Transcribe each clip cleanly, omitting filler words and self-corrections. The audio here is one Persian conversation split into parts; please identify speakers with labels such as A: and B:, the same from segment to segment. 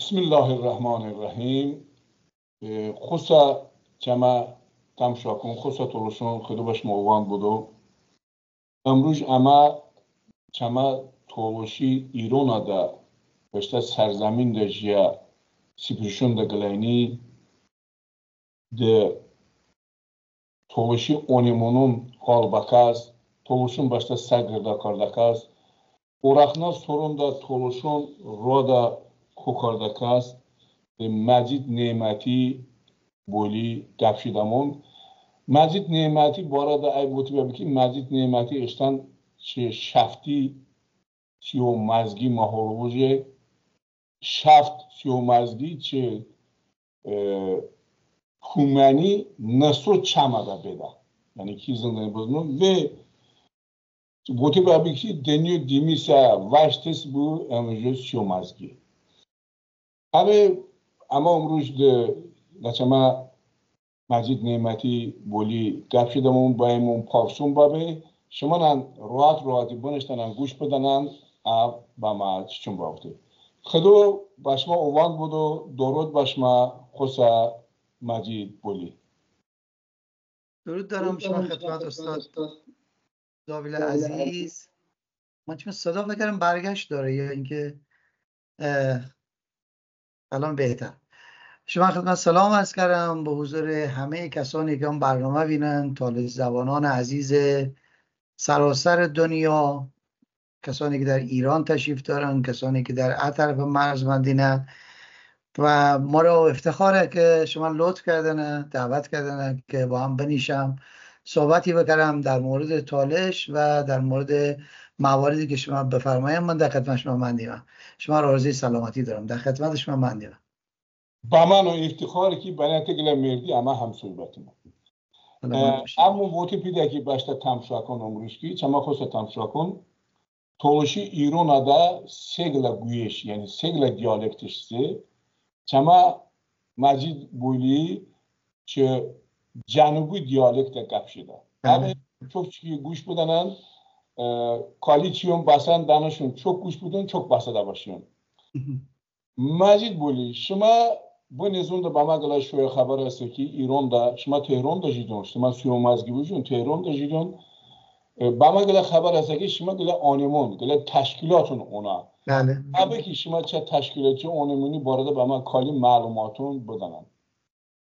A: بسم الله الرحمن الرحیم. خصوصا جمع تمشاکون خصوصا تولوشون خیلی باش موان بودو. امروز اما جمع تولوشی ایران دا باشتا سرزمین دا جیا سپریشون دا گلینی ده تولوشی اونیمونون قالباکاز تولوشون باشتا سرگرده کردکاز اورخنا سورون دا تولوشون رو دا کوکاردکاز مجید نعمتی بولی گفشیدمون مجید نعمتی بارا دا ای بوتی بابی که مجید نعمتی اشتن چه شفتی سیو مزگی ماهوروژه شفت سیو مزگی چه کومنی نسو چما دا بدا یعنی کی زندانی بزنون و بوتی بابی که دنیو دیمیسا وشتس بو امروز سیو مزگی اما امروز دچما مجید نعمتی بولی گپ شدمون بایمون پارسون بابه شما نان راحتی بنشتنن گوش بدنن با ما چون باوته خدو باشما اوان بودو درود باشما خصا مجید بولی
B: درود دارم شما خدمت استاد زابیل عزیز. من چون صدا فکرم برگشت داره یا اینکه الان بهتر. شما خدمت سلام عرض کردم به حضور همه کسانی که اون برنامه بینن، طالب زبانان عزیز سراسر دنیا، کسانی که در ایران تشریف دارن، کسانی که در اطراف مرزبندینن و ما رو افتخاره که شما لطف کردن دعوت کردن که با هم بنیشم صحبتی بکردم در مورد تالش و در مورد مواردی که شما بفرمایید. من در خدمت شما مندیم. شما را آرزوی سلامتی دارم. در خدمت شما مندیم.
A: با من افتخاری که بنات گله مردی اما هم صحبتیم. اما وقتی پیدا که باشد تماشاکن امروز کی چما خواسته تماشاکن تولشی ایران ادا سگلا گویش یعنی سگلا دیالکتش سه چما مجید بولی که جنوبی دیالکت گپ شده. همه çok چی گوش بدنن کالیچیون باسن دانشون çok گوش بدن çok باسده باشین. مجید بولی شما bu nizunda bana göre şöyle haber etse ki İran'da, şuma Tehran'da jidon, şuma Siyomaz gibi jidon, Tehran'da jidon. Bana göre haber etse ki şuma göre animon, göre teşkilatın ona.
B: بله.
A: Tabii ki şuma çe teşkilatçı animoni barada bana kali malumatون بدنن.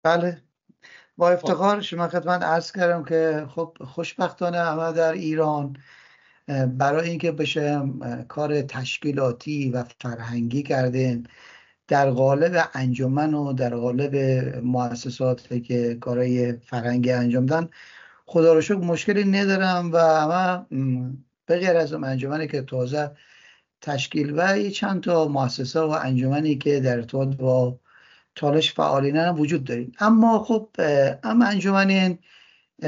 B: بله. با افتخار شما خدمت عرض کردم که خب خوشبختانه همه در ایران برای اینکه بشه کار تشکیلاتی و فرهنگی کردن در قالب انجمن و در قالب مؤسسات که کارهای فرهنگی انجام دادن خدا رو شکر مشکلی ندارم و همه به غیر از اون انجمنی که تازه تشکیل و چند تا مؤسسه و انجمنی که در ارتباط با تالش فعالین وجود داریم. اما خب اما انجمن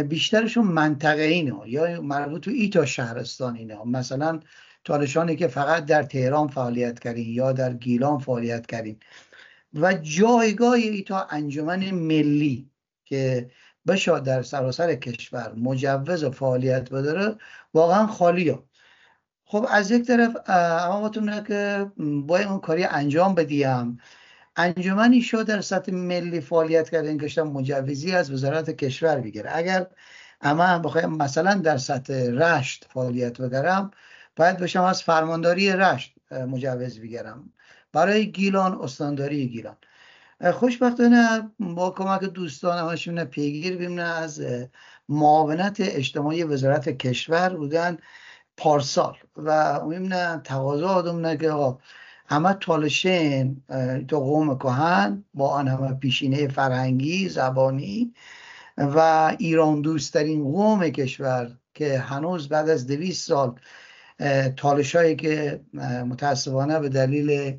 B: بیشترشون منطقه اینه یا مربوط به ایتا شهرستان اینه. مثلا تالشانی که فقط در تهران فعالیت کردین یا در گیلان فعالیت کردین و جایگاه ایتا انجمن ملی که بشه در سراسر کشور مجوز فعالیت بداره واقعا خالیه. خب از یک طرف اما بتونه که باید اون کاری انجام بدیم. انجمنی شو در سطح ملی فعالیت کردن که مجوزی از وزارت کشور بگیره. اگر اما بخوایم مثلا در سطح رشت فعالیت بگیرم باید بشم از فرمانداری رشت مجوز بگیرم، برای گیلان استانداری گیلان. خوشبختانه با کمک دوستان همشون پیگیر بیم از معاونت اجتماعی وزارت کشور بودن پارسال و میبینن تقاضا آدم که همه تالشین تو قوم کهن با آن همه پیشینه فرهنگی زبانی و ایران دوستترین قوم کشور که هنوز بعد از 200 سال تالشایی که متاسفانه به دلیل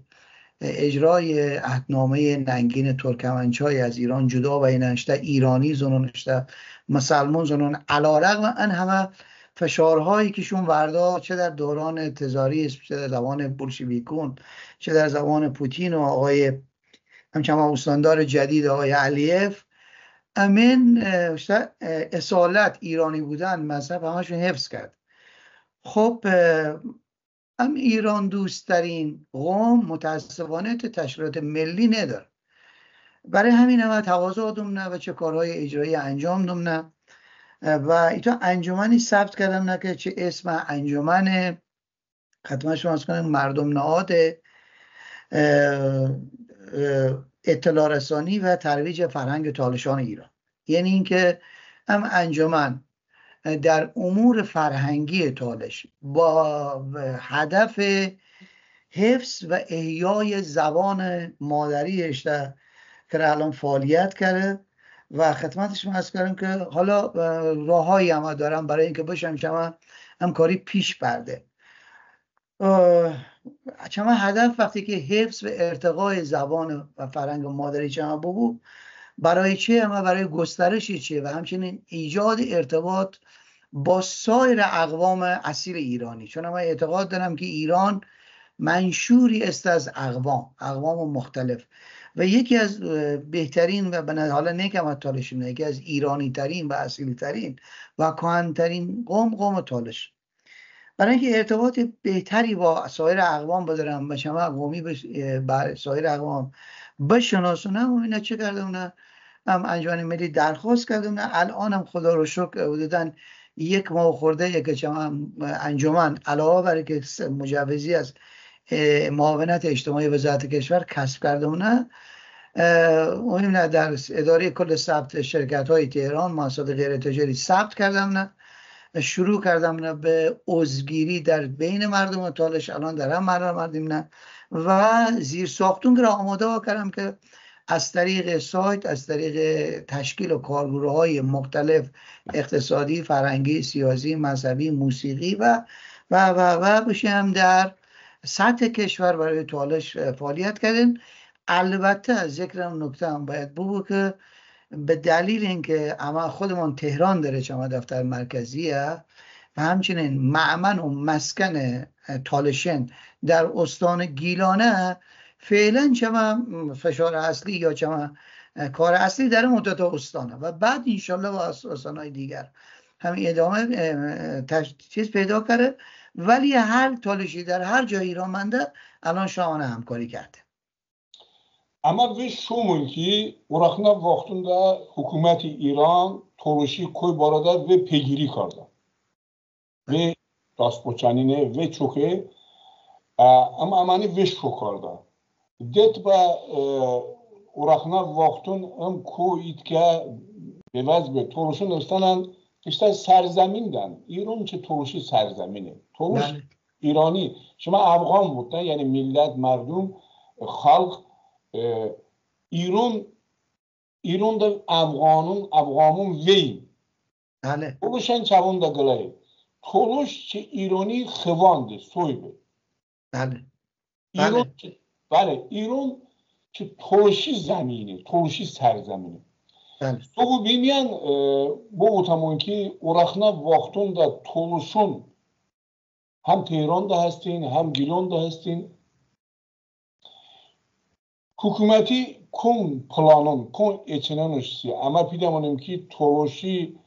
B: اجرای عهدنامه ننگین ترکمنچای از ایران جدا بیننشته ایرانی زنونشته مسلمان زنون علیرغم ان همه فشارهایی که شون وردا چه در دوران تزاریسم چه در زمان بولشویکون چه در زمان پوتین و آقای همچنان استاندار جدید آقای علیف امین اصالت ایرانی بودن مذهب همشون حفظ کرد. خب هم ایران دوستترین قوم متاسفانه تشکیلات ملی نداره. برای همین هم تقاضا دومنه و چه کارهای اجرایی انجام دومنه و ایتا انجمنی ثبت کردم نه که چه اسم انجمن حتما شما از کنم مردم نهاد اطلاع رسانی و ترویج فرهنگ تالشان ایران. یعنی اینکه هم انجمن در امور فرهنگی تالش با هدف حفظ و احیای زبان مادریش که الان فعالیت کرده و خدمتش من عرض کردم که حالا راههایی هم دارم برای اینکه باشم شما همکاری پیش برده. چما هدف وقتی که حفظ و ارتقای زبان و فرهنگ مادری چما بگو برای چه؟ اما برای گسترشی چه و همچنین ایجاد ارتباط با سایر اقوام اصیل ایرانی، چون من اعتقاد دارم که ایران منشوری است از اقوام مختلف و یکی از بهترین و حالا نکم تالش، یکی از ایرانی ترین و اصیل ترین و کهن‌ترین قوم تالش. برای اینکه ارتباط بهتری با سایر اقوام بدارم و شما قومی با سایر اقوام بشناسونم و اینا چه کردم؟ نه هم انجمن ملی درخواست کردم، نه الان هم خدا رو شکر حدوداً 1 ماه خورده که شما انجمن علاوه بر که مجوزی از معاونت اجتماعی وزارت کشور کسب کردم، نه مهم در اداره کل ثبت شرکت های تهران مؤسسات غیر تجاری ثبت کردم، نه شروع کردم نه به عضوگیری در بین مردم تالش، الان در هم مردم نه و زیر ساختون را آماده کردم که از طریق سایت، از طریق تشکیل و کارگروه‌های مختلف اقتصادی، فرهنگی، سیاسی، مذهبی، موسیقی و بشیم در سطح کشور برای تالش فعالیت کردن. البته ذکرم نکته هم باید بگو که به دلیل اینکه اما خودمون تهران داره چما دفتر مرکزیه و همچنین معمن و مسکن تالشن در استان گیلانه، فعلا چما فشار اصلی یا چما کار اصلی در مدت استانه و بعد انشالله با استانهای دیگر هم ادامه چیز پیدا کرده. ولی هر تالشی در هر جای ایران منده الان şahane همکاری کرده.
A: Ama biz şumun ki Irak'na vaxtında hükümeti İran toluşi koy barada ve pegiri karda. Ve Daspoçanine ve çoke ama amani ve şokarda. Det ba Irak'na vaxtun koy itke bevaz be toluşun ıstanan işte serzeminden. İran çe toluşi serzemini. Toluş İrani. Şuma Afgan bud yani millet, merdum, halk ایران da افغانون وی
B: بله
A: تولوشن چوون da گلای تولوش چه ایرانی خوانده سویبه
B: بله
A: ایران بله ایران چه تولوشی زمینه تولوشی سرزمینه
B: بله
A: تو ببینن bu tamam ki Irak'na vaxtunda toluşun hem Tehran'da هستین hem Gilan'da هستین حکومتی کن پلانون کن اچنانوشی اما پیدامونیم که تولوشی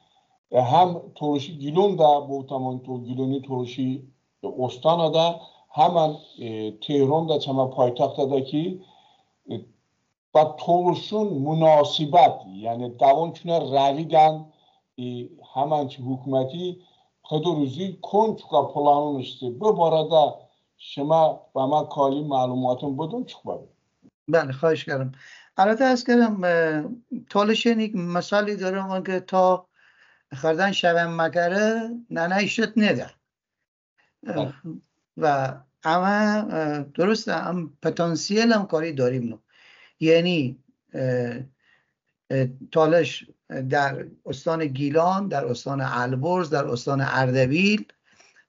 A: هم تولوشی گیلون دا بودتامون تو گیلونی تولوشی استان دا همان تهران دا چما پایتخت دا که با تولوشون مناسبت یعنی دوان چونه رویدن همان چه حکومتی خدو روزی کن چکا پلانونشتی ببارده شما با ما کالی معلوماتون بدون چکا
B: بله خواهش کردم. البته از کردم تالش یک مثالی دارم که تا خردن شوم مکره نه شد نده و اما درسته هم پتانسیل هم کاری داریم نو. یعنی تالش در استان گیلان، در استان البرز، در استان اردبیل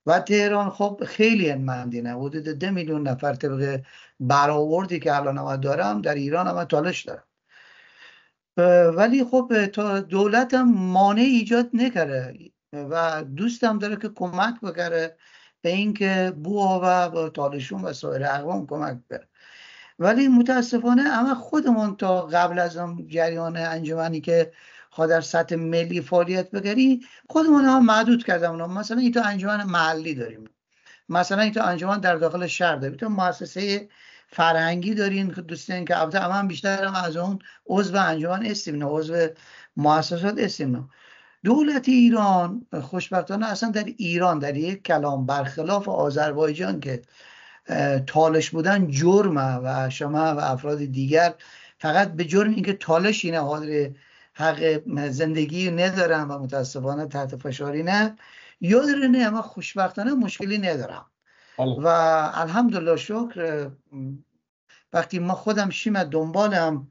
B: و تهران خب خیلی مندینه حدود 2 میلیون نفر طبق برآوردی که الان ما دارم در ایران هم تالش دارم. ولی خب تا دولت هم مانع ایجاد نکرده و دوستم داره که کمک بکره به اینکه بو و تالشون و سایر اقوام کمک بکره. ولی متاسفانه اما خودمون تا قبل از جریان انجمنی که در سطح ملی فعالیت بگری خودمون هم محدود کردم. مثلا این تا انجمن محلی داریم مثلا این تو انجمن در داخل شهر دارید، تو مؤسسه فرهنگی دارین که دوستان که البته هم بیشتر هم از اون عضو انجمن استیم، عضو مؤسسات استیم. دولت ایران خوشبختانه اصلا در ایران در یک کلام برخلاف آذربایجان که تالش بودن جرمه و شما و افراد دیگر فقط به جرم اینکه تالش اینه حاضر حق زندگی ندارن و متاسفانه تحت فشاری نه یادره نه، اما خوشبختانه مشکلی ندارم و الحمدلله شکر. وقتی ما خودم شیم دنبالم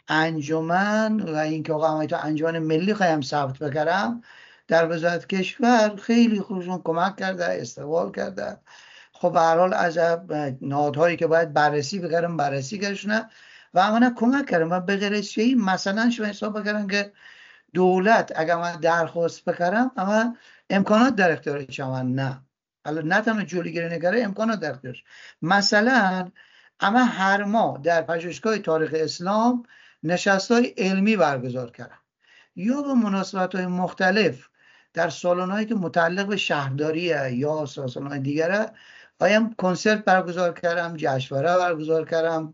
B: انجمن و اینکه آقا تو انجمن ملی خواهم ثبت بکرم در وزارت کشور خیلی خوشون کمک کرده، استقبال کرده. خب به هر حال از نهادهایی که باید بررسی بکردم بررسی کردن و امانه کمک کردم و به غیر از چیزی مثلا شما حساب بکردن که دولت اگر من درخواست بکردم اما امکانات در اختیارش نه، حالا نه تنها جلوگیری نگره امکانات در اختیارش. مثلا اما هر ماه در پژوهشگاه تاریخ اسلام نشست‌های علمی برگزار کردم یا به مناسبت‌های مختلف در سالن‌هایی که متعلق به شهرداریه یا سالن‌های دیگره آیم کنسرت برگزار کردم، جشنواره برگزار کردم،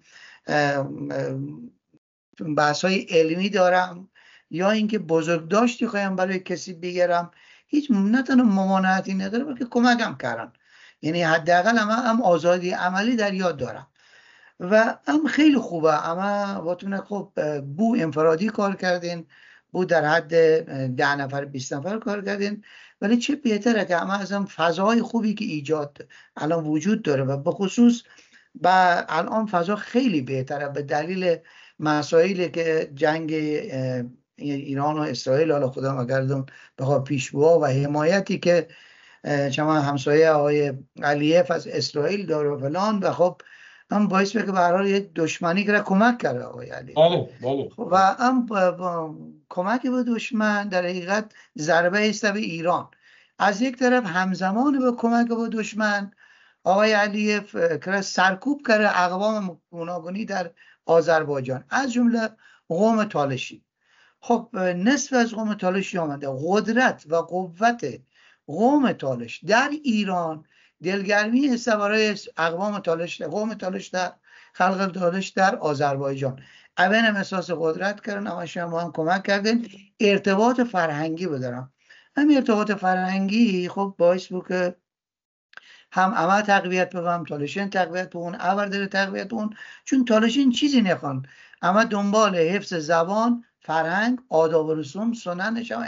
B: بحث‌های علمی دارم یا اینکه بزرگداشتی خواهم برای کسی بگیرم، هیچ نه تنها ممانعتی نداره بلکه کمکم کردن. یعنی حداقل هم آزادی عملی در یاد دارم و هم خیلی خوبه. اما باتونه خب بو انفرادی کار کردین، بو در حد 10 نفر 20 نفر کار کردین، ولی چه بهتره که اما از هم فضای خوبی که ایجاد الان وجود داره و به خصوص با الان فضا خیلی بهتره به دلیل مسائلی که جنگ ایران و اسرائیل حالا خدا مگردون بخواه پیشبوها و حمایتی که چما همسایه آقای علیف از اسرائیل داره و فلان و خب هم باعث بشه که به هر حال یک دشمنی که کمک کرده آقای علیف.
A: بله.
B: و هم کمک به دشمن در حقیقت ضربه است به ایران. از یک طرف همزمان به کمک به دشمن آقای علیف که سرکوب کرده اقوام گوناگونی در آذربایجان از جمله قوم تالشی. خب نصف از قوم تالشی آمده. قدرت و قوت قوم تالش در ایران دلگرمی است برای اقوام تالش، قوم تالش در خلق تالش در آذربایجان. اول هم احساس قدرت کردن، اما شما هم کمک کردن ارتباط فرهنگی بدارم. هم ارتباط فرهنگی خب باعث بود که هم اما تقویت بگم تالشین تقویت بگون اول داره تقویت بگون، چون تالشین چیزی نخوان اما دنبال حفظ زبان، فرهنگ، آداب و رسوم، سنن شما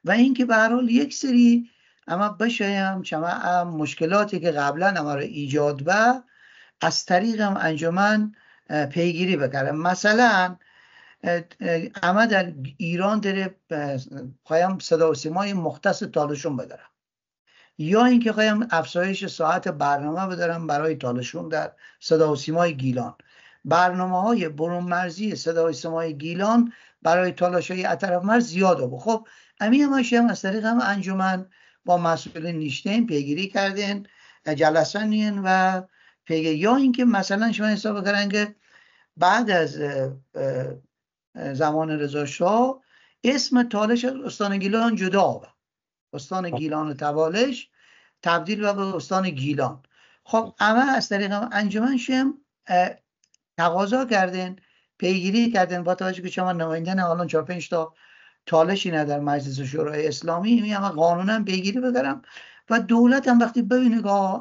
B: و اینکه به هر حال یک سری اما بشایم چما مشکلاتی که قبلا اما رو ایجاد و از طریق هم انجمن پیگیری بکردم. مثلا اما در ایران داره خواهم صدا و سیمای مختص تالشون بدارم یا اینکه خواهم افزایش ساعت برنامه بدارم برای تالشون در صدا و سیمای گیلان، برنامه‌های برون مرزی صدا و سیمای گیلان برای تالاش‌های اطراف مرز زیاده بود. خب همین هم از طریق هم انجمن با مسئولین نیشتین پیگیری کردن، جلسه نین و پیگیری. یا اینکه مثلا شما حساب کردن که بعد از زمان رضا شاه اسم تالش استان گیلان جدا آورد، استان گیلان و تبالش تبدیل به استان گیلان. خب اما از طریق انجمن شم تقاضا کردن، پیگیری کردن با توجه که شما نمایندن الان 4-5 تا تالشی نه در مجلس شورای اسلامی، میام قانونا پیگیری بگیرم و دولت هم وقتی ببینه که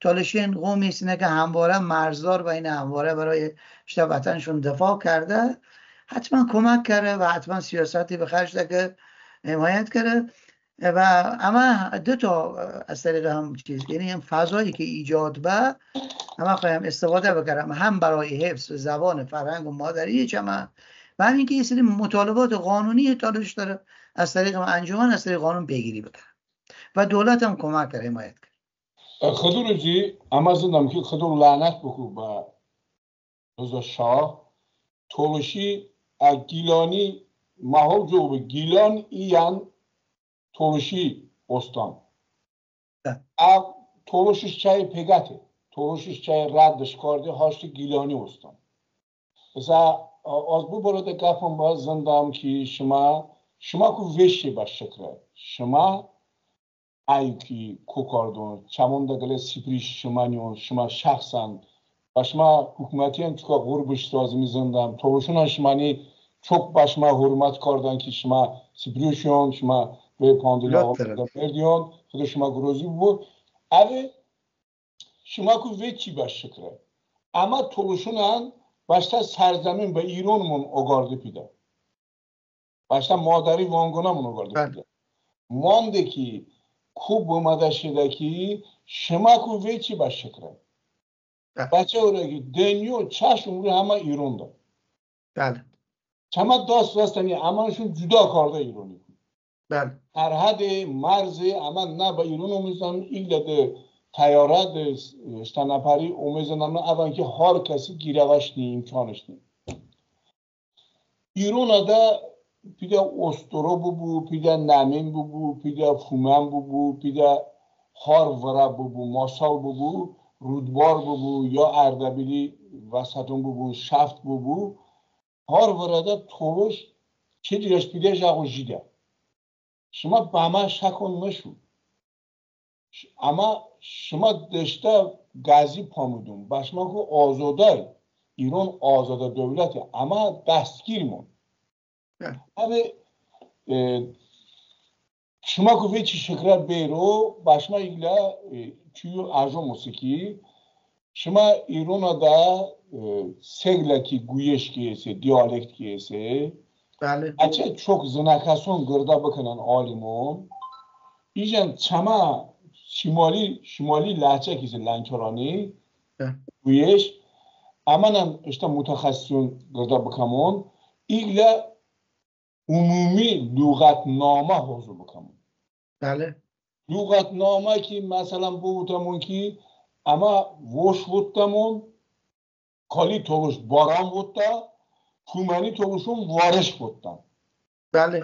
B: تالشین قومی است که همواره مرزدار و این همواره برای وطنشون دفاع کرده، حتما کمک کرده و حتما سیاستی به خرج ده که حمایت کرده. و اما دو تا از طریق هم چیز، یعنی هم فضایی که ایجاد و اما خواهم استفاده بکرم هم برای حفظ زبان فرهنگ و مادری چما و همین که یه سری مطالبات قانونی تالش داره از طریق انجمن از طریق قانون پیگیری بکنم و دولت هم کمک کرد، حمایت کرد.
A: خدور جی اما زندم که خدور لعنت بکو با رضا شاه تولشی گیلانی محو جو به گیلان ایان تولشی استان تولشش چای پگته تولشش چای ردش کرده هاشت گیلانی استان. مثلا از بو برده گفتم باز زندم که شما کو وشی با شکره شما ایکی کوکاردون چمون دگل سپریش شمانیون شما شخصا başıma hükümetiyen çıkıp vurmuş lazım izindem. Toluşun şmani çok başıma hürmet kardan ki şma sipiriyorsun, şma ve pandila ağabeyde verdiyon, xuda şma grozi bu. Evi şma ku veçi baş şıkre. Ama toluşunan başta serzemin ve İran'ın ogardı pide. Başta madari vangonamın ogardı pide. Mandeki ku bumadaşidaki şma ku veçi baş şıkre. بچه اوراگی دنیو چشم رو همه ایران داد
B: بله
A: چما داست راستنی همهشون جدا کارده ایرانی
B: بله
A: سرحد مرز اما نه با ایران اومیزن ایلده تیارت اشتنپری اومیزن اما اول که هر کسی گیروش نی امکانش نی ایران دا پیده استرو بو پیده نمین بو پیده فومن بو پیده هر ورا بو ماسال بو رودبار بو یا اردبیلی وسطون بو شفت بو هر ورده توش چه دیرش پیده جاگو جیده شما با ما شکن نشو اما شما دشته گازی پامودون باشما که آزاده ایران آزاده دولته اما دستگیرمون اما شما که ویچی شکره بیرو باشما ایگلا توی ارجو موسیقی شما ایران دا سگله کی گویش کیسه دیالکت کیسه
B: بله
A: اچه çok زنکاسون گرده بکنن عالمون ایجان چما شمالی لحچه کیسه لنکرانی گویش امانم işte متخصصون گرده بکنمون ایگلا عمومی لغتنامه حضور بکنمون
B: بله
A: لغتنامه ki مثلا بودمون ki ama voş buttamon kali toluş baran butta kumani toluşun varış buttan.
B: بله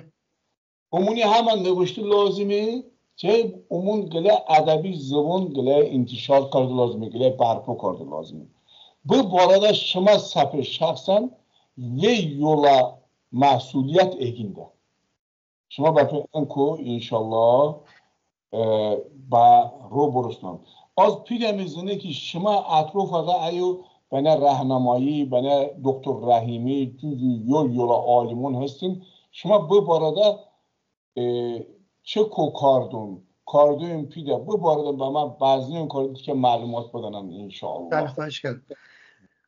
A: Umuni hemen növüştü lazimi çe umun gele adabi zubun gele intişar kardı lazimi gele barpo kardı lazimi. Bu barada şıma sapı şahsen ve yola mahsuliyet eginde. Şıma bakın enko inşallah با رو برسنم از پیرمیزنه که شما اطراف دا ایو بنا راهنمایی بنا دکتر رحیمی یولا عالمون هستین شما bu barada چه کاردون پیده bu barada با من بعضی این کاری که معلومات بدنم انشاءالله.
B: بله خواهش کرد.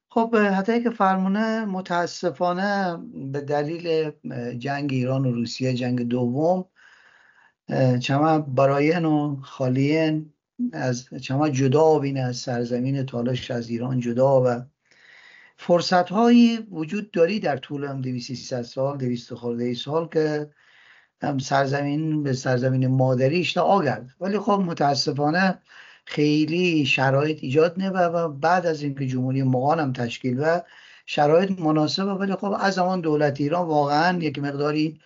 B: خب حتی که فرمونه متاسفانه به دلیل جنگ ایران و روسیه جنگ دوم چما براین و خالیین از چما جدا بین از سرزمین تالش از ایران جدا و فرصت هایی وجود داری در طول هم 200 سال 200 خورده سال که هم سرزمین به سرزمین مادریش آگرد ولی خب متاسفانه خیلی شرایط ایجاد نه و بعد از اینکه جمهوری مغان هم تشکیل و شرایط مناسبه ولی خب از زمان دولت ایران واقعا یک مقداری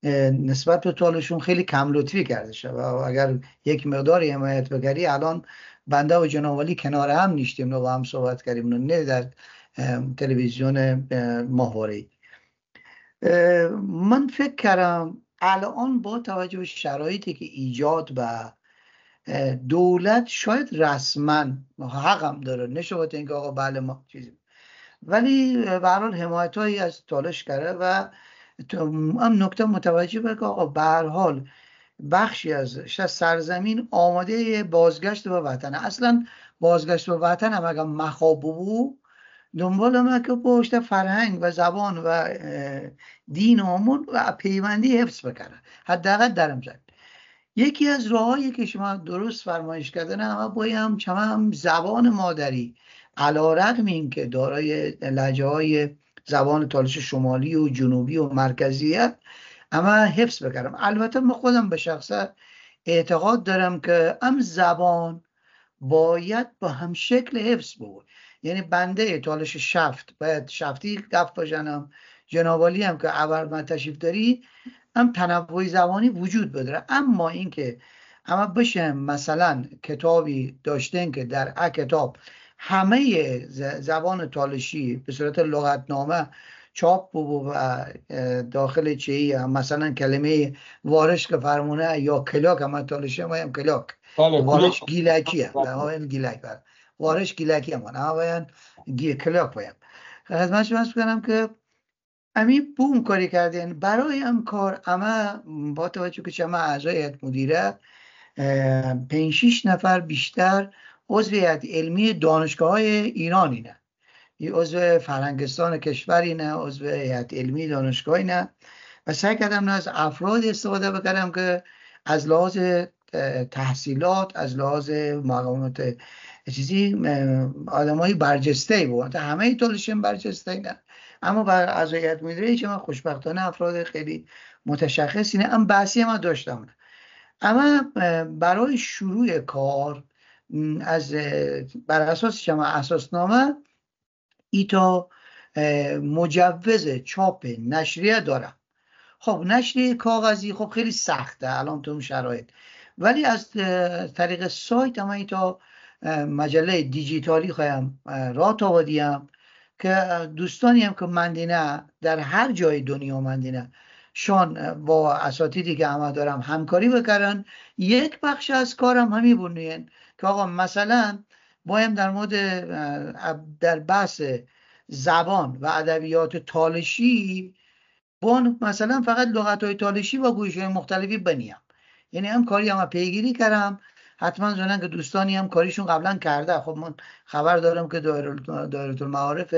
B: نسبت به طالشون خیلی کم لطفی کرده شد و اگر یک مقداری حمایت بگری الان بنده و جناب ولی کنار هم نیستیم و با هم صحبت کردیم نه در تلویزیون ماهواره‌ای. من فکر کردم الان با توجه به شرایطی که ایجاد و دولت شاید رسما حقم داره نشود اینکه آقا بله ما چیزی ولی به هر حال حمایتایی از تالش کرده و هم نکته متوجه بگه آقا به هر حال بخشی از سرزمین آماده بازگشت به وطن اصلا بازگشت به وطن هم اگر مخاب بود دنبال ما که پشت فرهنگ و زبان و دین آمون و پیوندی حفظ بکنه حداقل درم زد یکی از راهایی که شما درست فرمایش کردن اما بایم چما هم زبان مادری علی‌رغم این که دارای لهجه‌های زبان تالش شمالی و جنوبی و مرکزیت اما حفظ بکردم البته من خودم به شخصه اعتقاد دارم که هم زبان باید با هم شکل حفظ بود یعنی بنده تالش شفت باید شفتی گفت باشنم جنابالی هم که عبر تشریف داری هم تنوع زبانی وجود بداره اما اینکه اما بشه مثلا کتابی داشتن که در کتاب همه زبان تالشی به صورت لغتنامه چاپ و داخل چی مثلا کلمه وارش که فرمونه یا کلاک هم تالشه ما هم کلاک وارش گیلکی هم هم گیلک وارش گیلکی هم هم کلاک بایم خدمتش بس کنم که امین بوم کاری کردین برای هم کار اما با توجه که شما اعضای هیئت مدیره 5-6 نفر بیشتر عضو هیئت علمی دانشگاه های ایران اینه، یه عضو فرهنگستان کشور اینه، عضو هیئت علمی دانشگاه اینه و سعی کردم از افراد استفاده بکردم که از لحاظ تحصیلات، از لحاظ مقامات چیزی آدمای برجسته بود. همه طولشون برجسته نه، اما بر از هیئت مدیره که من خوشبختانه افراد خیلی متشخص اینه. هم بحثی من داشتم، اما برای شروع کار از بر اساس شما اساسنامه ایتا مجوز چاپ نشریه دارم. خب نشریه کاغذی خب خیلی سخته الان تو اون شرایط، ولی از طریق سایت هم ایتا مجله دیجیتالی خواهم راه آوردیم که دوستانی هم که مندینه در هر جای دنیا مندینه شان با اساتیدی که همه دارم همکاری بکردن. یک بخش از کارم همی بونین که آقا مثلا بایم در مورد در بحث زبان و ادبیات تالشی بون مثلا فقط لغت‌های تالشی با گویش‌های مختلفی بنیم، یعنی هم کاری هم پیگیری کردم. حتما زنن که دوستانی هم کاریشون قبلا کرده. خب من خبر دارم که دایره المعارف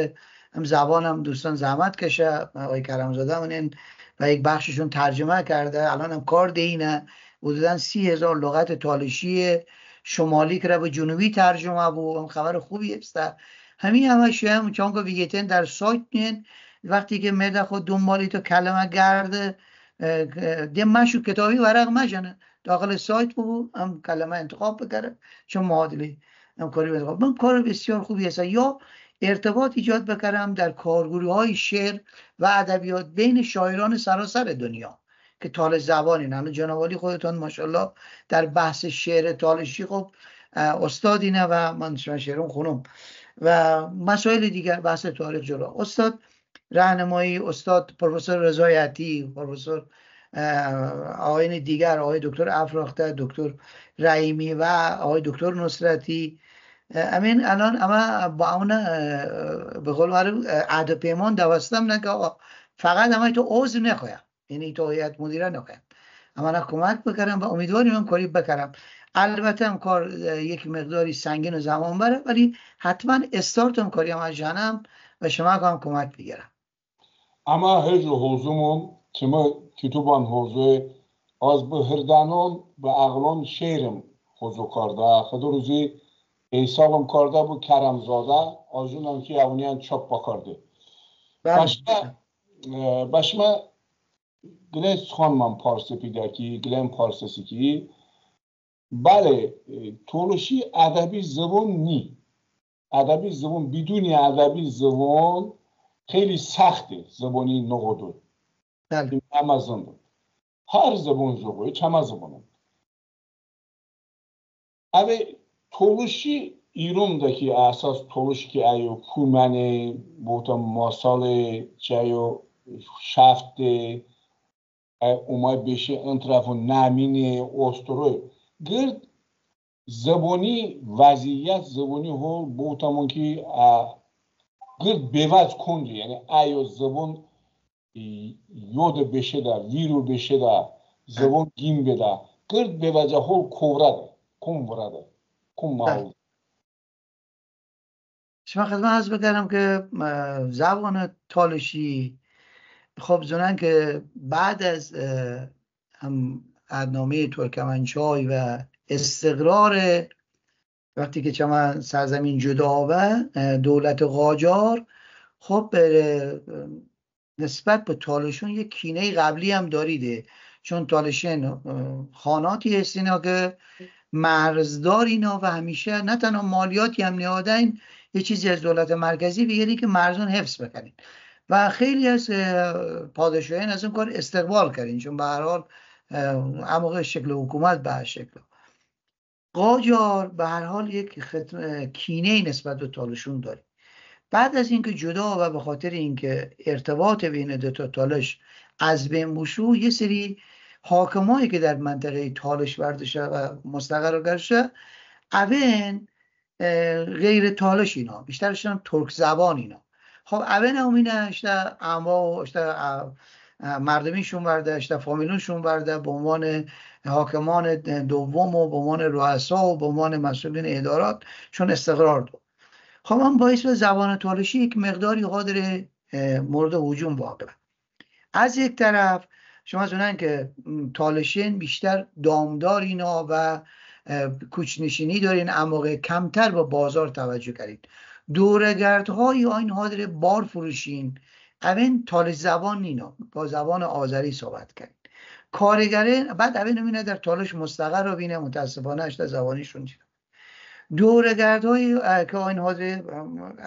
B: هم زبان هم دوستان زحمت کشه، آقای کرمزاده منین و یک بخششون ترجمه کرده. الان هم کار دینه حدوداً 30,000 لغت تالشی شمالی که به جنوبی ترجمه بود. هم خبر خوبی است. همش هم چون که ویگتن در سایت نین وقتی که مرد خود دنبالی تو کلمه گرده مشو کتابی ورق مجنه داخل سایت بود هم کلمه انتخاب بکره چون معادلی هم کاری انتخاب. من کار بسیار خوبی هست. یا ارتباط ایجاد بکرم در کارگروه های شعر و ادبیات بین شاعران سراسر دنیا که تال زبانی نه. جناب خودتون ماشاءالله در بحث شعر تالشی خب استادینه و من شعرون خونم و مسائل دیگر بحث تاریخ جلو استاد راهنمایی، استاد پروفسور رضایتی، پروفسور آقایان دیگر، آقای دکتر افراخته، دکتر رحیمی و آقای دکتر نصرتی. امین الان اما با اون به قول معروف عهد پیمان دوستم نه که آقا فقط اما تو عضو نخوایم، یعنی تو هیئت مدیره نخوایم، اما نه کمک بکردم و امیدواریم هم کاری بکردم. البته هم کار یک مقداری سنگین و زمان بره، ولی حتما استارت هم کاری هم جانم و شما هم کمک بگیرم.
A: Ama her hozumum kimi kütüban hozu az bu hırdanon ve ağlon şehrim hozu karda. Xıdıruzi eysalım karda bu Keremzada azunam ki avniyan çap bakardı. Başma gile sxanman parsı pidaki, gilen parsısı ki bale toluşi adabi zıvon ni. Adabi zıvon biduni adabi zıvon خیلی سخته زبانی نقدو امازون هر زبان زبانی چما زبانم اوه تولوشی ایروندaki اساس تولوش که ایو کومنه بوتا ماساله چایو شفته اومای بشه انطرفو نامینه استروی گرد زبانی وضعیت زبانی هو بوتامون که گرد بیوز کنجی یعنی ایو زبان یود بشه دا ویرو بشه دا زبان گیم بده گرد بیوزه هول کوراده کم وراده کم ماهو.
B: شما خدمت عرض بکردم که زبان تالشی خب زنن که بعد از هم عهدنامه ترکمنچای و استقرار وقتی که چما سرزمین جدا و دولت قاجار خب نسبت به تالشون یک کینه قبلی هم داریده، چون تالشین خاناتی هست اینا که مرزدار اینا و همیشه نه تنها مالیاتی هم نهادن یه چیزی از دولت مرکزی بگیری که مرزون حفظ بکنین و خیلی از پادشاهان از اون کار استقبال کردین، چون به هر حال اما شکل حکومت به شکل قاجار به هر حال یک کینه نسبت به تالشون داره. بعد از اینکه جدا و به خاطر اینکه ارتباط بین دو تا تالش از بین بشو، یه سری حاکمایی که در منطقه تالش بردشه و مستقر گرشه اوین غیر تالش اینا بیشترشون ترک زبان اینا. خب اوین همینه اشته اما و اشته مردمیشون برده، اشته فامیلونشون برده به عنوان حاکمان دوم و به عنوان رؤسا و به عنوان مسئولین ادارات چون استقرار دو. خب هم باعث به زبان تالشی یک مقداری قادر مورد هجوم واقع. از یک طرف شما زنن که تالشین بیشتر دامدار اینا و کوچنشینی دارین، اما کمتر به بازار توجه کردید. دورگردهای آین حاضر بار فروشین اوین تالش زبان اینا با زبان آذری صحبت کردید. کارگره بعد اوین نمینه در تالش مستقر رو بینه، متاسفانه اشته زبانیشون چیده. دورگردهایی که آین حاضر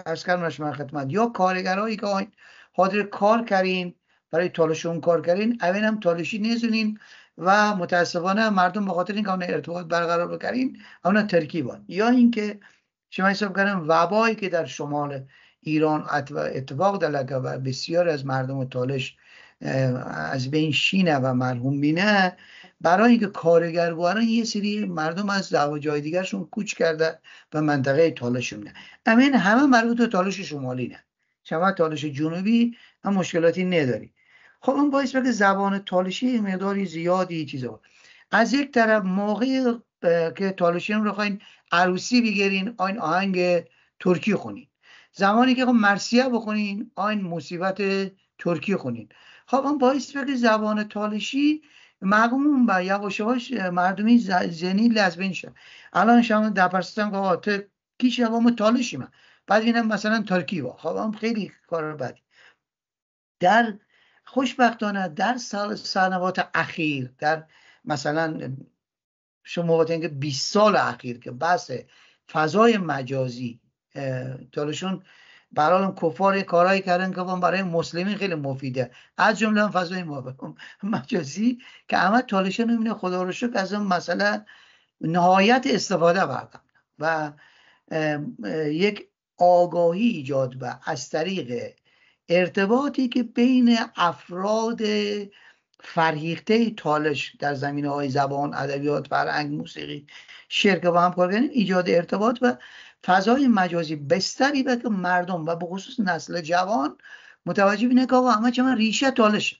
B: ارز کردم شما خدمت یا کارگرهایی که آین حاضر کار کردین برای تالشون کار کردین اوین هم تالشی نیزونین و متاسفانه مردم به خاطر اینکه اون ارتباط برقرار بکنین اون ترکیبان. یا اینکه شما حساب کردن وبایی که در شمال ایران اتفاق دلگه و بسیار از مردم تالش از بین شینه و مرحوم بینه، برای اینکه کارگر بودن یه سری مردم از جای دیگرشون کوچ کرده و منطقه تالش میده. امین همه مربوط به تالش شمالی نه، شما تالش جنوبی هم مشکلاتی نداری. خب اون باعث بگه زبان تالشی مقداری زیادی چیزا. از یک طرف موقعی که تالشیان رو خواین عروسی بگیرین آین آهنگ ترکی خونین، زمانی که مرثیه بخونین آین مصیبت ترکی خونین. خب اون باعث بگه زبان تالشی مقمون با یواش یواش مردمی زنی لزبین شد. الان شما در پرستان که آقا تو کی شما تالشی من بعد اینم مثلا ترکی با. خب هم خیلی کار بدی. در خوشبختانه در سنوات اخیر، در مثلا شما وقتی که 20 سال اخیر که بحث فضای مجازی تالشون برای کفار کارهایی کردن که برای مسلمین خیلی مفیده، از جمله هم فضای مجازی که همه تالشون نمینه خدا رو شکر از اون مسئله نهایت استفاده بردن و یک آگاهی ایجاد و از طریق ارتباطی که بین افراد فرهیخته تالش در زمینه‌های زبان، ادبیات، فرهنگ، موسیقی، شعر که با هم کار کردن ایجاد ارتباط و فضای مجازی بستری به که مردم و به خصوص نسل جوان متوجه بینه که همه چه من ریشه تالشه.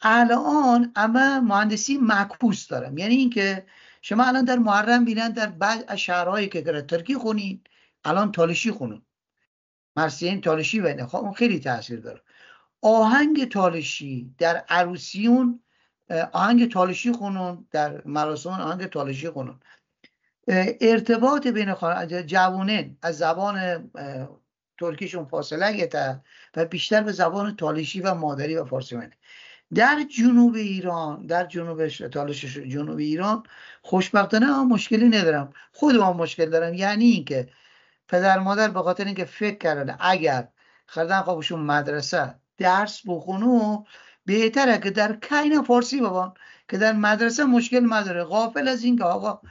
B: الان همه مهندسی معکوس دارم، یعنی اینکه شما الان در محرم بینن در بعض از شهرهایی که ترکی خونین الان تالشی خونون، مرثیه تالشی بینه. خب اون خیلی تاثیر داره. آهنگ تالشی در عروسیون آهنگ تالشی خونون، در مراسم آهنگ تالشی خونون. ارتباط بین جوانین از زبان ترکیشون فاصله گرفته و بیشتر به زبان تالشی و مادری و فارسی منه. در جنوب ایران، در تالش جنوب ایران خوشبختانه هم مشکلی ندارم، خودم هم مشکل دارم. یعنی اینکه پدر مادر به خاطر اینکه فکر کردن اگر خردن خوابشون مدرسه درس بخونو بهتره که در کین فارسی بابان که در مدرسه مشکل نداره، غافل از این که آقا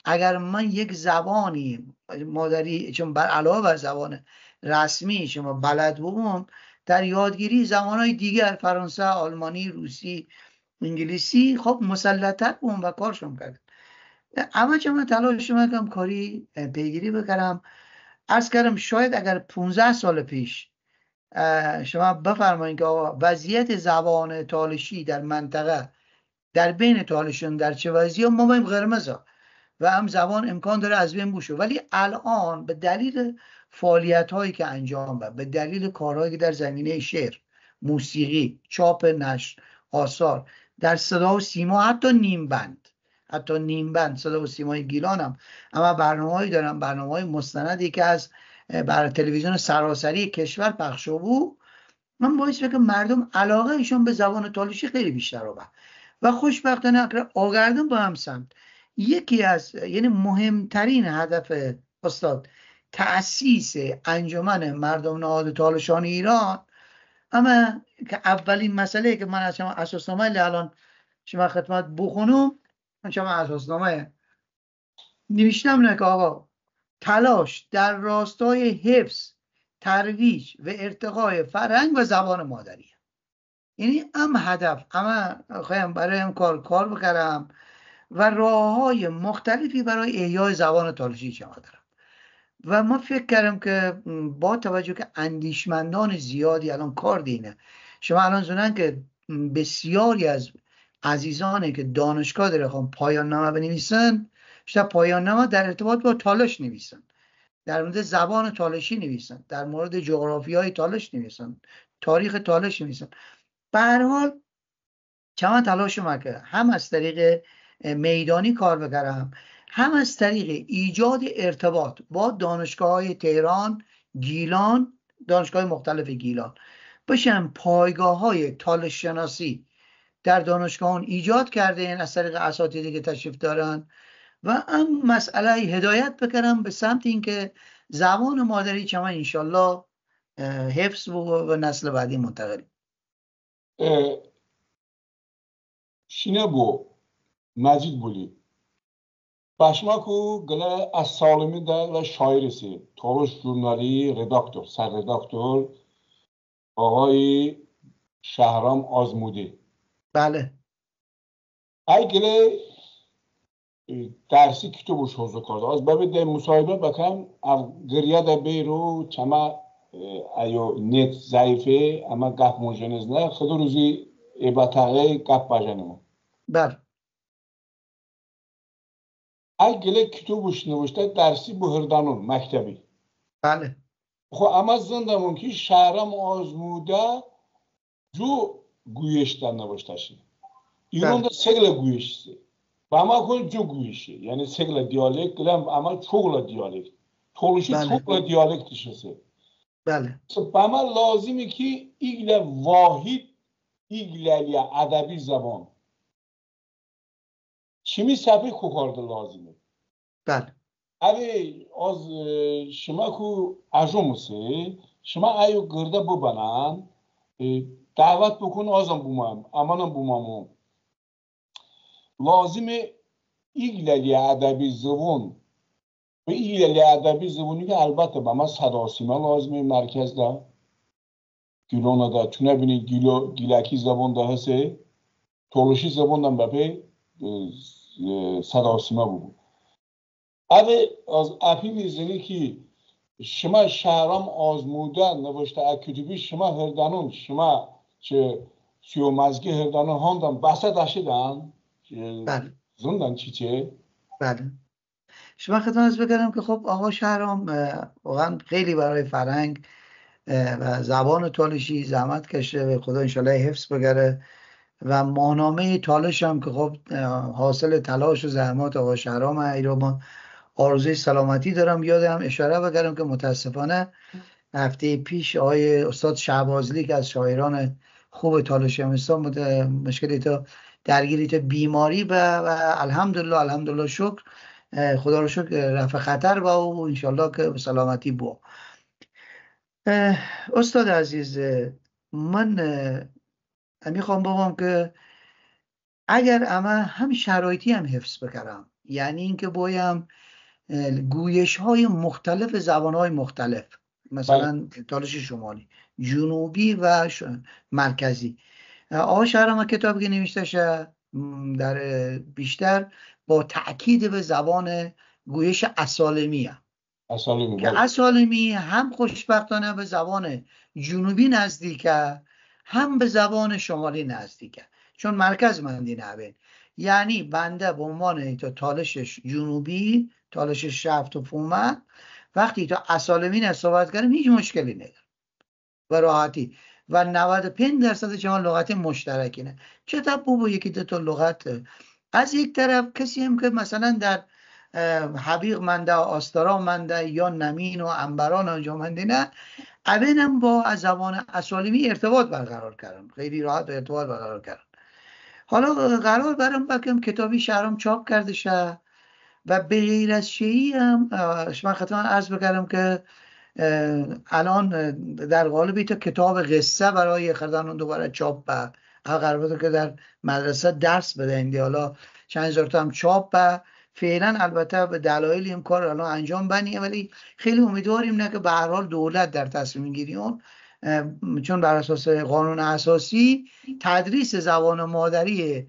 B: اگر من یک زبانی مادری چون بر علاوه بر زبان رسمی شما بلد بودم در یادگیری زبانهای دیگر فرانسه، آلمانی، روسی، انگلیسی خب مسلط‌تر بودم و کارشون کردم. اما چون من تلاش میکنم کاری پیگیری بکنم، عرض کردم شاید اگر 15 سال پیش شما بفرمایید که وضعیت زبان تالشی در منطقه در بین تالشون در چه وضعیه ما بایم قرمزه و هم زبان امکان داره از بین بوشه، ولی الان به دلیل فعالیت هایی که انجام به دلیل کارهایی که در زمینه شعر، موسیقی، چاپ نشر، آثار، در صدا و سیما، حتی نیم بند صدا و سیمای گیلان هم اما برنامه‌ای دارن، برنامه‌های مستندی که از برای تلویزیون سراسری کشور پخش بود، من باعث که مردم علاقه ایشون به زبان تالشی خیلی بیشتر رو و خوشبختانه اگر آگردن با هم سمت یکی از یعنی مهمترین هدف استاد تأسیس انجمن مردم نهاد تالشان ایران، اما که اولین مسئله که من از شما اساسنامه الان شما خدمت بخونم، من شما اساسنامه نوشتم نه که آقا تلاش در راستای حفظ ترویج و ارتقای فرهنگ و زبان مادری. یعنی هدف خواهم برای هم کار بکرم و راه های مختلفی برای احیای زبان تالشی شما دارم. و ما فکر کردم که با توجه که اندیشمندان زیادی الان کار دینه، شما الان زنن که بسیاری از عزیزانی که دانشگاه داره خواهم پایان نامه بنویسن، بیشتر پایان نامه در ارتباط با تالش نویسن، در مورد زبان تالشی نویسن، در مورد جغرافیای تالش نویسن، تاریخ تالش نویسن. به هر حال چند تلاش که هم از طریق میدانی کار بکردم، هم از طریق ایجاد ارتباط با دانشگاه‌های تهران، گیلان، دانشگاه مختلف گیلان بشن پایگاه‌های تالش شناسی در دانشگاهان ایجاد کردن از طریق اساتیدی که تشریف دارن و هم مسئله هدایت بکردم به سمت اینکه زبان مادری چما انشالله حفظ و نسل بعدی منتقل.
A: Şine bu Mecid Buli. Başmaku gele as-salimi de ve şairisi. Toluş jurnali redaktör, serredaktör آقای شهرام آزمودی.
B: بله.
A: ای گله درسی کتابش حوضو کرده. از بابت مصاحبه بکن گریه ده بیرو چما ایو نت ضعیفه اما گپ موجنز نه خود روزی ابتغه گپ بجنمو.
B: بله.
A: ای گله کتابش نوشته درسی بهردانون مکتبی.
B: بله.
A: خب اما زندمون که شهرام آزموده جو گویشتن نوشتهشی. ایران'da segla guyuşu. Ama konu çok guyuşu. Yani segla diyalekt ama çokla diyalekt. Toluşu çokla diyalekt dışısı.
B: Bale.
A: Ama lazım ki igle vahid igle adabi zaman. Kimi sapi kokardı lazım.
B: Bale.
A: Abi az şima ku ajumusi, şima ayu gırda bu banan, davet bukun azam bumam, amanam bumamum. لازمه ایگلی ادبی زبون و ایگلی ادبی زبونی که البته به ما صداسیمه لازمه مرکز ده گیلانه ده چونه بینید گیلکی زبون ده هسته تولوشی زبون ده بپی صداسیمه بود اوه از اپی میزنی که شما شهرام آزموده نوشته اکتبی شما هردانون شما چه سیومزگی هردانون هاندن بسه داشتن
B: بله.
A: زندان چیه؟
B: بله. شما خدمت از بگم که خب آقا شهرام واقعا خیلی برای فرهنگ و زبان تالشی زحمت کشته و خدا انشالله حفظ بگره و ماهنامه تالش هم که خب حاصل تلاش و زحمات آقا شهرام ایرو ما آرزوی سلامتی دارم. یادم اشاره بگم که متاسفانه هفته پیش آقای استاد شعبازلی که از شاعران خوب تالش همستان مشکلی تا درگیری تا بیماری و الحمدلله شکر خدا رو شکر رفع خطر با و انشالله که به سلامتی با. استاد عزیز من میخوام بگم که اگر اما هم شرایطی هم حفظ بکرم یعنی اینکه بایم گویش های مختلف زبان های مختلف مثلا تالش شمالی جنوبی و مرکزی آقا شهرام کتابی که نوشته شه در بیشتر با تأکید به زبان گویش اسالمی که اسالمی هم خوشبختانه به زبان جنوبی نزدیکه هم به زبان شمالی نزدیکه چون مرکز مندی نبین یعنی بنده به عنوان تا تالشش جنوبی تالشش شفت و فومت وقتی تا اسالمی صحبت کردم هیچ مشکلی نداره و راحتی و 95% شما لغت مشترکی نه چه با یکی دو تا لغت از یک طرف کسی هم که مثلا در حبیق منده آستارا منده یا نمین و انبران آنجا منده نه اوینم با زبان اسالمی ارتباط برقرار کردم خیلی راحت ارتباط برقرار کردم. حالا قرار برم بکنم کتابی شهرام چاپ کرده شه و به غیر از شیعی هم شما خطمان عرض بکردم که الان در قالب تا کتاب قصه برای خردان دوباره چاپ به قرار بوده که در مدرسه درس بده حالا چند هزار تا هم چاپ به فعلا البته به دلایل این کار الان انجام بنیه، ولی خیلی امیدواریم نه که به هر حال دولت در تصمیم گیری اون، چون بر اساس قانون اساسی تدریس زبان مادری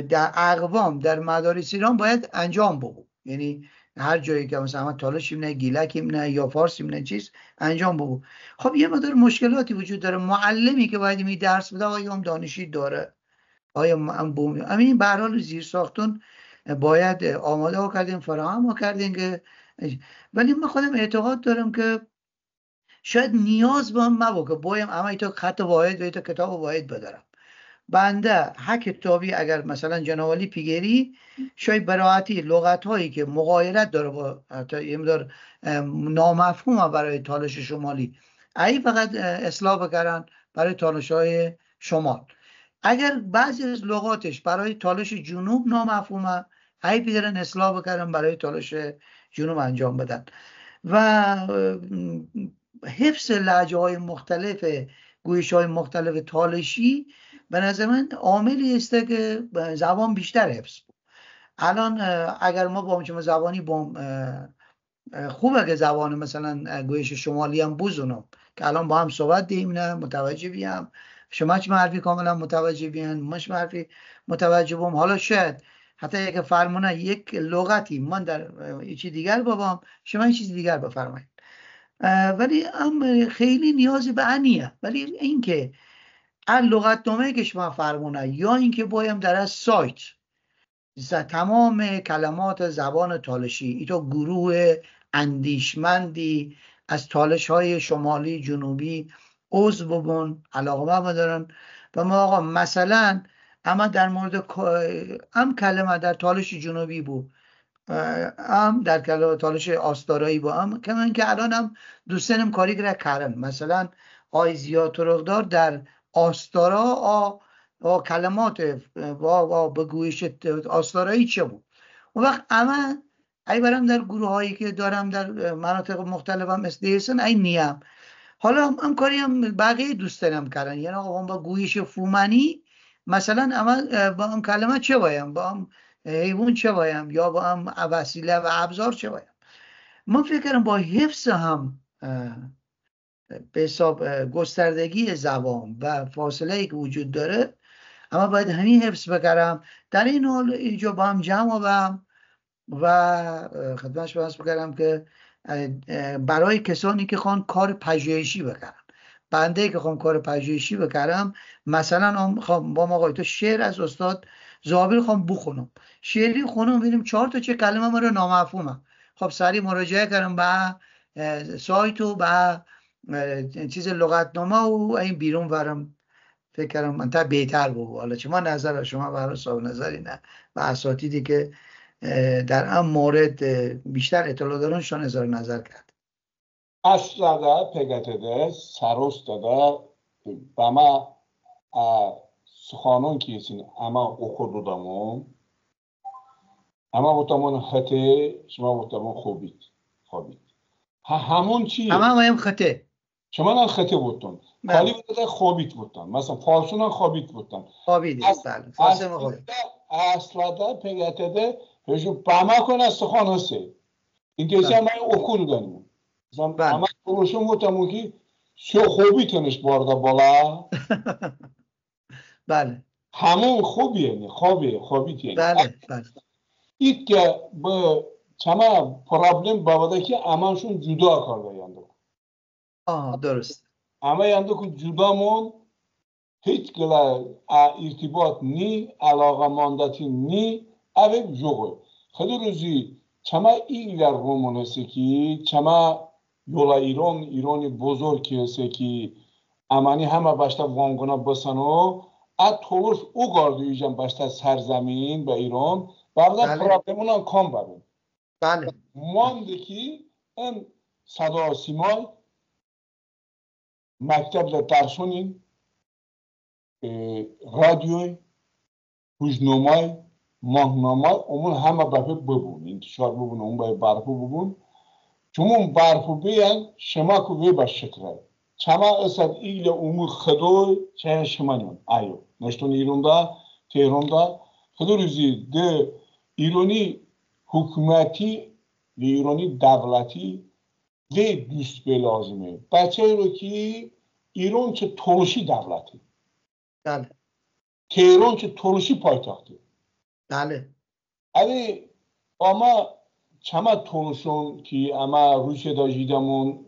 B: در اقوام در مدارس ایران باید انجام بگو، یعنی هر جایی که مثلا تالشیم نه، گیلکیم نه، یا فارسیم نه، چیز انجام بگو. خب یه مقدار مشکلاتی وجود داره. معلمی که باید می درس بده آیا هم دانشی داره، آیا همین به هر حال زیر ساختون باید آماده ها کردیم، فراهم ها کردیم که، ولی من خودم اعتقاد دارم که شاید نیاز به هم مباشه بایم اما ایتا خط واحد و ایتا کتاب واحد بدارم. بنده هر کتابی اگر مثلا جناب علی پیگری شاید براحتی لغت هایی که مغایرت داره با حتی یه مقدار نامفهوم برای تالش شمالی، ای فقط اصلاح بکردن برای تالش های شمال. اگر بعضی از لغاتش برای تالش جنوب نامفهومه، ای بیدارن اصلاح بکردن برای تالش جنوب انجام بدن. و حفظ لهجه های مختلف، گویش های مختلف تالشی به نظر من عاملی است که زبان بیشتر حفظ بود. الان اگر ما با همچون زبانی با خوبه که زبان مثلا گویش شمالی هم بوزونم که الان با هم صحبت دیم نه متوجه بیم، شما چه حرفی کاملا متوجه بیم، مش حرفی متوجه بیم. حالا شاید حتی یک فرمونه یک لغتی من در چیز دیگر بابام، شما این چیز دیگر بفرمایید، ولی هم خیلی نیازی به انیه. ولی اینکه لغتنامه که شما فرمونه یا اینکه بایم در از سایت تمام کلمات زبان تالشی ایتا گروه اندیشمندی از تالش های شمالی جنوبی عضو ببون، علاقه ما دارن و ما آقا مثلا اما در مورد کلمه در تالش جنوبی بود، هم در تالش آستارایی با هم کمان که الان هم دوستانم کاری کردن، مثلا آی زیاد ترقدار در آستارا کلمات و بگویش آستارایی چه بود. اون وقت اما ای برم در گروه هایی که دارم در مناطق مختلف هم استیسن ای نیم. حالا هم کاری هم بقیه دوستانم کردن، یعنی آقا با گویش فومنی مثلا اما با هم کلمه چه بایم، با هم حیوان چه بایم، یا با هم وسیله و ابزار چه بایم. من فکر کنم با حفظ هم به حساب گستردگی زبان و فاصله که وجود داره، اما باید همین حفظ بکرم. در این حال اینجا با هم جمع آورم و خدمتش بحث بکرم که برای کسانی که خوان کار پژوهشی بکرم، بنده که خوام کار پژوهشی بکرم، مثلا خوام با آقای تو شعر از استاد زابیر خوام بخونم، شعری خونم ببینیم 4 تا چه کلمه ما رو نامفهومه، خب سریع مراجعه کردم به سایت و به چیز لغتنامه و این بیرون ورم فکر کردم من تا بهتر بود. حالا چه ما نظر شما برای صاحب نظری نه و اساتیدی که در این مورد بیشتر اطلاع دارنشان اظهار نظر کرد.
A: Aslada PGT'de Sarosta'da bana سخنان کیسین اما اوخورد دامون اما بودمون خطه شما بودمون خوابید همون چیه؟
B: اما هم خطه
A: شما نه خطه بودتون خالی بوده خوابید بودتن مثلا فارسون خوابید بودتن
B: خوابید
A: اصلا PGT'de هجو بما کنه سخن هسته این کسی هم اوخورد دامون اما konuşum بودم که شو خوبی تنش بارده بالا
B: بله
A: همون خوبیه یعنی خوبی یعنی
B: بله
A: این که به چما پرابلم باوده که امانشون جدا کرده یاندو
B: درست
A: اما یاندو که جدا مون هیچ گلا ارتباط نی علاقه ماندتی نی اوه جوگه خیلی روزی چما ایلر رومون هستی که چما yola ایرانی بزرگ هسته که امانی همه باشتا وانگونا بسنو ات تولوش او گاردو ایجان باشتا سرزمین به ایران بعدا پرابلمونان کم ببین
B: بله
A: مانده که این صدا سیمای مکتب درسونین رادیوی روزنامه ماهنامه اون همه بفه ببون انتشار ببون اون باید برفو ببون چون برفو بیان شما که وی باش شکره چما اصد ایل امور خدوی چه شما نیون ایو نشتون ایران دا تهران دا خدو روزی ده ایرانی حکومتی ایرانی دولتی و دوست به لازمه بچه رو که ایران چه تولشی دولتی
B: بله
A: تهران چه تولشی پایتختی
B: بله
A: اوی اما چما تولشون که اما روسیه دا جیدمون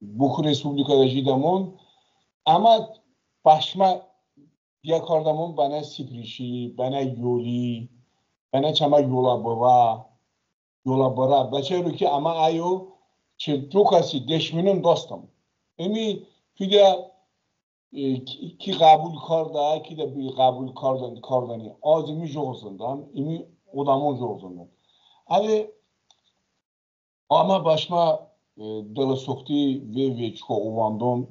A: بوک رسپوبلیکا دا جیدمون اما başma diye kardamon bana siprişi, bana yoli, bana çama yola bara. Bence رو که اما آیو چه دو کسی دشمنون دوستم. امی فیده کی قبول کرده کی ده قبول کردنی آزمی جوزندم. امی odamon جوزندم. اما başma دل سختی و چکو اواندم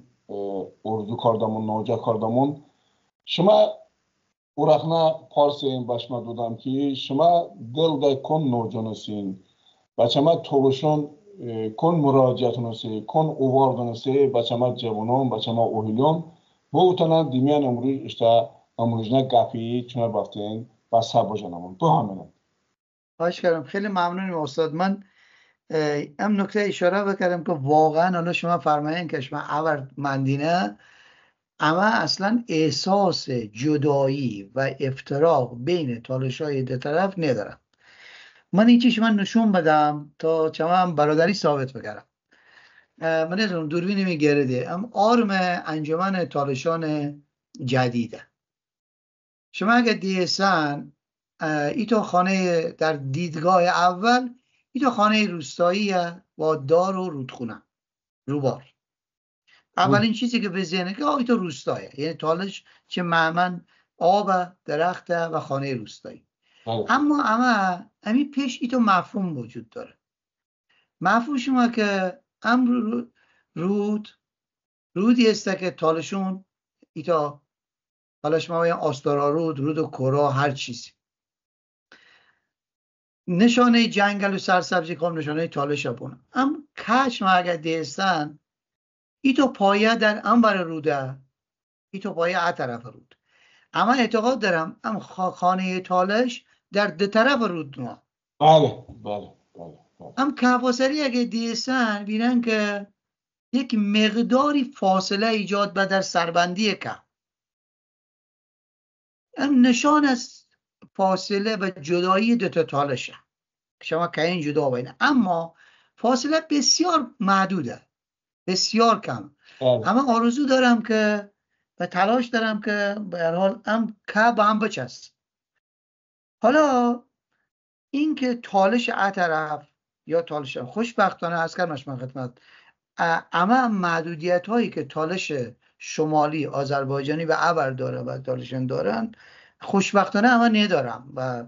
A: ordu kardamon, noca kardamon. Şuma urakna parseyin başma dudam ki şuma dilde kon nocanısin. Başama toluşun kon müracaatınısı, kon uvardınısı, başama cevunum, başama ohilum. Bu utanan dimiyan ömrü işte ömrüzne gapi çuna baftın و صبر جانمون تو همینه.
B: خواهش کردم. خیلی ممنونیم استاد. من هم نکته اشاره بکردم که واقعا حالا شما فرمایین که شما اول مندینه اما اصلا احساس جدایی و افتراق بین تالش‌های دو طرف ندارم. من این چیش من نشون بدم تا شما هم برادری ثابت بکردم. من نمیدونم دوربینی میگرده ام آرم انجمن تالشان جدیده. شما اگه دیسن ایتو خانه در دیدگاه اول ایتو خانه روستاییه با دار و رودخونه روبار. اولین چیزی که به ذهنه که ایتو روستاییه، یعنی تالش چه معمن آب درخته و خانه روستایی. اما همین پیش ایتو مفهوم وجود داره. مفهوم شما که رودی است که تالشون ایتا حالا شما باید آستارا رود و کرا هر چیزی نشانه جنگل و سرسبزی کام نشانه تالش بونه. اما کش ما اگر دیستن ایتو پایه در انبر روده ایتو پایه ا طرف رود. اما اعتقاد دارم خانه تالش در دو طرف رود ما.
A: بله.
B: هم کفاسری اگه دیستن بینن که یک مقداری فاصله ایجاد به در سربندی که هم نشان از فاصله و جدایی دو تا تالشه. شما که این جدا بینه اما فاصله بسیار محدوده، بسیار کم. اما آرزو دارم که و تلاش دارم که به هر حال که با هم بچست. حالا این که تالش ا طرف یا تالش خوشبختانه از کردمش من خدمت اما محدودیت هایی که تالش شمالی آذربایجانی و ابر داره و تالشن دارن خوشبختانه اما ندارم و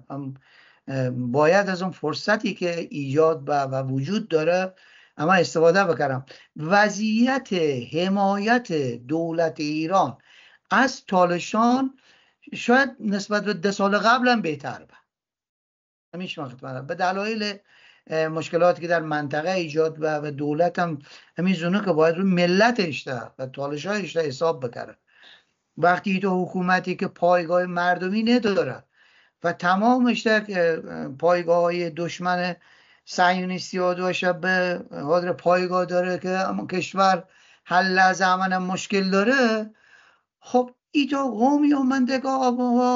B: باید از اون فرصتی که ایجاد و وجود داره اما استفاده بکنم. وضعیت حمایت دولت ایران از تالشان شاید نسبت به 10 سال قبل هم بهتر به دلایل مشکلاتی که در منطقه ایجاد و دولت هم همین زونه که باید رو ملتش و تالش‌هایش حساب بکنه. وقتی تو حکومتی که پایگاه مردمی نداره و تمامش پایگاه های دشمن صهیونیستی ها باشه به حاضر پایگاه داره که اما کشور هر لحظه امن مشکل داره. خب ایتا قومی و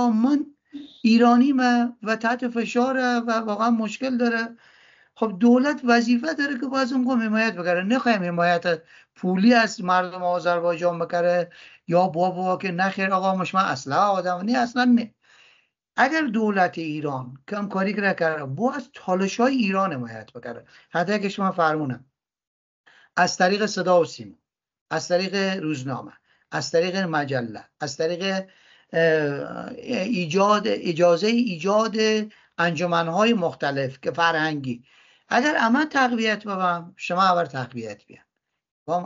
B: من ایرانی و تحت فشاره و واقعا مشکل داره. خب دولت وظیفه داره که باز اون قوم حمایت بکنه. نخواهیم حمایت پولی از مردم آذربایجان بکنه یا بابا که نخیر آقا مش من اصلا آدم نه اصلا نه. اگر دولت ایران کم کاری کرده باید تالش‌های ایران حمایت بکنه. حتی که شما فرمونم از طریق صدا و سیما، از طریق روزنامه، از طریق مجله، از طریق اجازه ایجاد انجمن‌های مختلف که فرهنگی اگر اما تقویت ببم شما اول تقویت بیان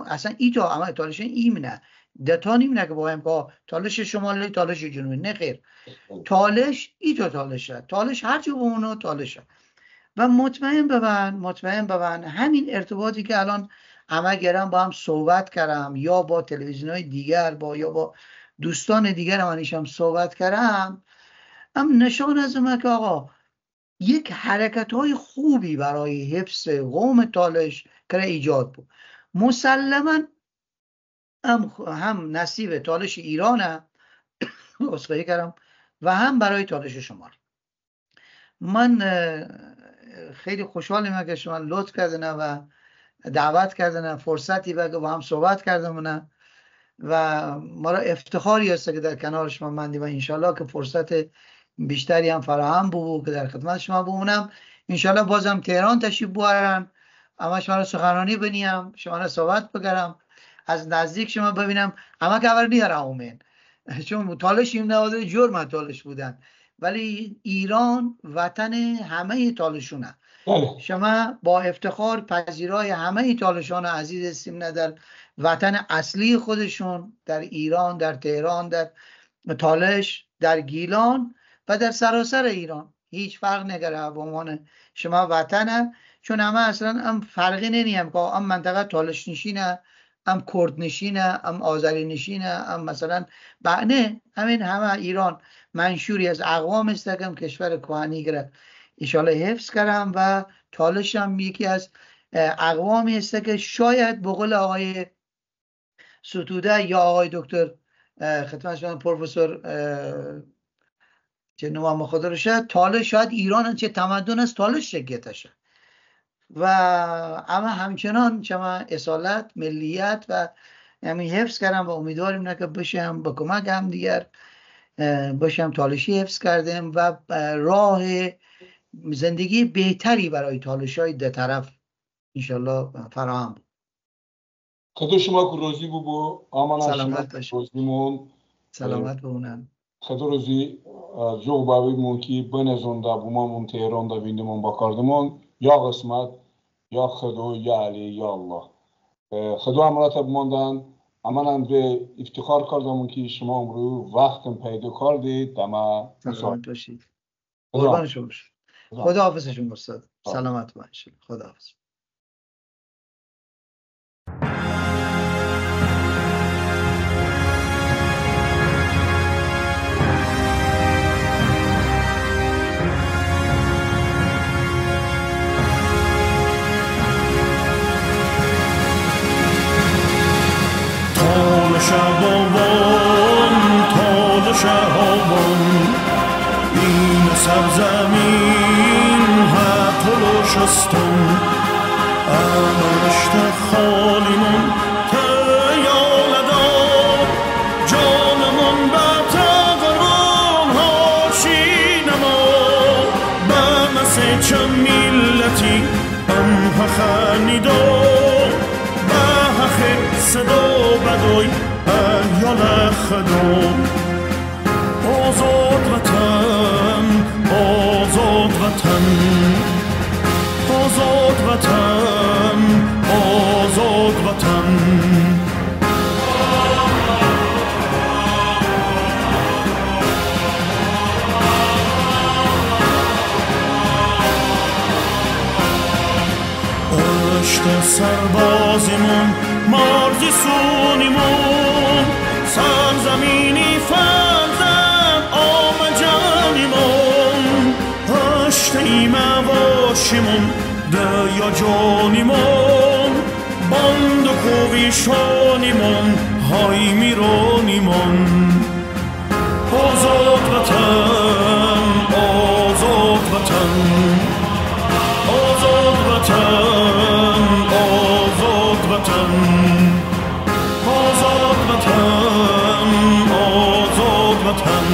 B: اصلا ایتا اما تالش ایمنه دتا نیمنه که بایم با تالش شمالی تالش جنوبی نه خیر. تالش ایتا تالش هر جو بمونه تالشه و مطمئن ببن همین ارتباطی که الان اما گرم با هم صحبت کردم یا با تلویزیون‌های دیگر یا با دوستان دیگر منیشم صحبت کردم هم نشان از ما که آقا یک حرکت های خوبی برای حفظ قوم تالش که ایجاد بود. مسلما هم نصیب تالش ایرانه اصلاحی کردم و هم برای تالش شمال. من خیلی خوشحالم که شما لطف کردن و دعوت کردن، فرصتی بگه با هم صحبت کردم و ما را افتخاری است که در کنار شما مندیم و انشالله که فرصت بیشتری هم فراهم بود که در خدمت شما بمونم. انشالله بازم تهران تشریف بیارن، اما شما را سخنرانی بنیم، شما را صحبت بگرم، از نزدیک شما ببینم. اما که اول نیارم اومن چون تالش این نوازه جرم تالش بودن، ولی ایران وطن همه تالشونه. شما با افتخار پذیرای همه تالشان عزیز هستیم، نه در وطن اصلی خودشون، در ایران، در تهران، در تالش، در گیلان و در سراسر ایران. هیچ فرق نگره به عنوان شما وطنه، چون همه اصلا هم فرقی نمیم که هم منطقه تالش نشینه، هم کرد نشینه، هم آذری نشینه، هم مثلا نه، همه ایران منشوری از اقوام است که کشور کهنی گرفت انشالله حفظ کردم و تالش هم یکی از اقوامی است که شاید به قول آقای ستوده یا آقای دکتر خدمتشون پروفسور چه نام خدا رو شد، تالش شاید ایران چه تمدن است تالش شکلشه و اما همچنان شما اصالت ملیت و همین حفظ کردم و امیدواریم که بشم با کمک هم دیگر باشم تالشی حفظ کردیم و راه زندگی بهتری برای تالش های ده طرف انشالله فراهم.
A: خدا شما که روزی بو آمانا
B: سلامت باشید.
A: روزیمون
B: سلامت بمونن.
A: خدا روزی جو باویمون که بنزون دا بومامون تهران دا بیندمون با کاردمون یا قسمت یا خدا یا علی یا الله. خدا امرات بماندن. امانم به افتخار کردم که شما امرو وقتم پیدا کردید. دما
B: سلامت باشید. قربان شما باشید. خدا حافظ شما استاد. سلامت باشید. خدا حافظ.
C: شبابان تال شهابان این سرزمین هتلوش استم امرشت خالیمون تیالدا جانمون به تقران هاشینما به مسه چه ملتی ام خنیدو به حق صدا بدوی ایال خدا آزاد وطن آزاد وطن آزاد وطن آزاد وطن اشت سربازیمون مرزی سونیمون سرزمینی فرزم آمجانیمون اشت ایمه باشیمون دیا جانیمون باند و کویشانیمون های میرانیمون آزاد وطن آزاد وطن آزاد وطن آزاد وطن آزاد وطن آزاد وطن